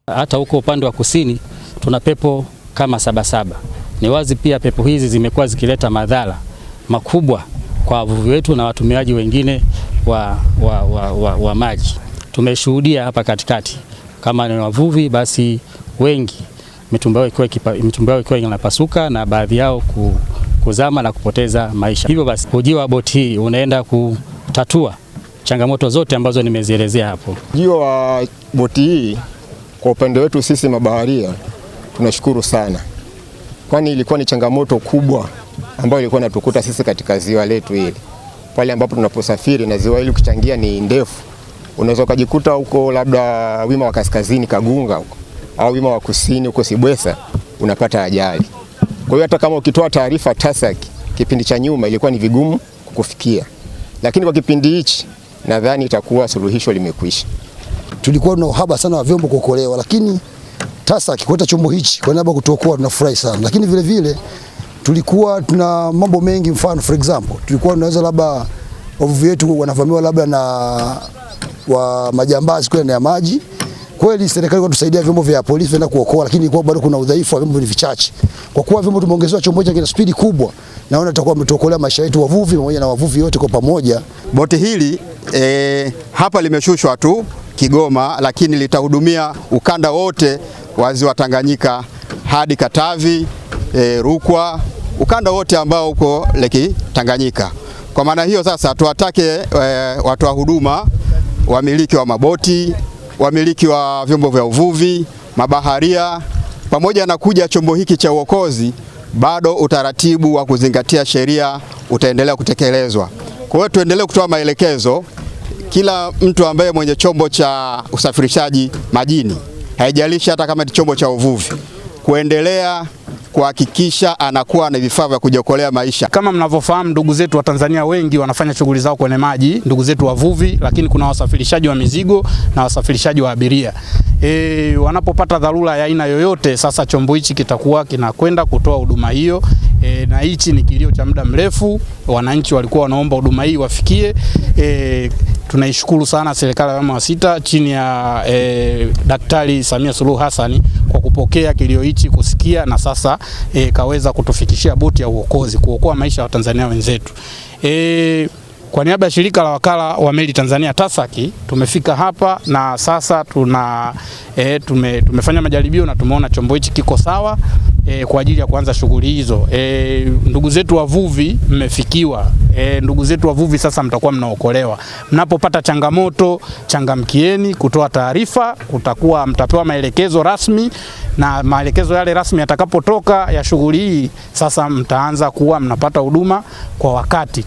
Hata huko upande wa kusini tuna pepo kama Sabasaba. Ni wazi pia pepo hizi zimekuwa zikileta madhara makubwa kwa wavuvi wetu na watumiaji wengine wa maji. Tumeshuhudia hapa katikati kama ni wavuvi basi wengi mitumba yao ikiwa inapasuka na baadhi yao kuzama na kupoteza maisha. Hivyo basi ujio wa boti hii unaenda kutatua changamoto zote ambazo nimezielezea hapo. Ujio wa boti hii kwa upande wetu sisi mabaharia tunashukuru sana, kwani ilikuwa ni changamoto kubwa ambayo ilikuwa inatukuta sisi katika ziwa letu hili. Pale ambapo tunaposafiri na ziwa hili kuchangia ni ndefu, unaweza kujikuta huko labda wima wa kaskazini Kagunga huko au wima wa kusini huko Sibwesa unapata ajali. Kwa hiyo hata kama ukitoa taarifa TASAC kipindi cha nyuma ilikuwa ni vigumu kukufikia, lakini kwa kipindi hichi nadhani itakuwa suluhisho limekwisha. Tulikuwa na uhaba sana wa vyombo kuokolewa, lakini TASAC kuleta chombo hichi kwa niaba kutuokoa tunafurahi sana. Lakini vile vile tulikuwa tuna mambo mengi, mfano for example tulikuwa tunaweza labda wavuvi wetu wanavamiwa labda na wa majambazi kwa ya maji. Kweli serikali inatusaidia vyombo vya polisi vinaenda kuokoa, lakini kwa bado kuna udhaifu wa vyombo ni vichache. Kwa kuwa vyombo tumeongezewa chombo hicho kina spidi kubwa, naona tutakuwa umetuokolea maisha yetu wavuvi pamoja na wavuvi wote kwa pamoja. Boti hili hapa limeshushwa tu Kigoma, lakini litahudumia ukanda wote wa ziwa Tanganyika hadi Katavi, Rukwa, ukanda wote ambao uko Lake Tanganyika. Kwa maana hiyo sasa tuwatake watu wa huduma, wamiliki wa maboti, wamiliki wa vyombo vya uvuvi, mabaharia, pamoja na kuja chombo hiki cha uokozi, bado utaratibu wa kuzingatia sheria utaendelea kutekelezwa. Kwa hiyo tuendelee kutoa maelekezo, kila mtu ambaye mwenye chombo cha usafirishaji majini, haijalishi hata kama ni chombo cha uvuvi, kuendelea kuhakikisha anakuwa na vifaa vya kujiokolea maisha. Kama mnavyofahamu, ndugu zetu wa Tanzania wengi wanafanya shughuli zao kwenye maji, ndugu zetu wavuvi, lakini kuna wasafirishaji wa mizigo na wasafirishaji wa abiria. Wanapopata dharura ya aina yoyote, sasa chombo hichi kitakuwa kinakwenda kutoa huduma hiyo. Na hichi ni kilio cha muda mrefu, wananchi walikuwa wanaomba huduma hii wafikie. Tunaishukuru sana serikali ya awamu ya sita chini ya Daktari Samia Suluhu Hassan kwa kupokea kilio hichi, kusikia, na sasa kaweza kutufikishia boti ya uokozi kuokoa maisha ya Watanzania wenzetu. Kwa niaba ya shirika la wakala wa meli Tanzania TASAC tumefika hapa na sasa tumefanya majaribio na tumeona chombo hichi kiko sawa kwa ajili ya kuanza shughuli hizo. Ndugu zetu wavuvi mmefikiwa. Ndugu zetu wavuvi sasa mtakuwa mnaokolewa. Mnapopata changamoto, changamkieni kutoa taarifa, mtapewa maelekezo rasmi, na maelekezo yale rasmi yatakapotoka ya shughuli hii, sasa mtaanza kuwa mnapata huduma kwa wakati.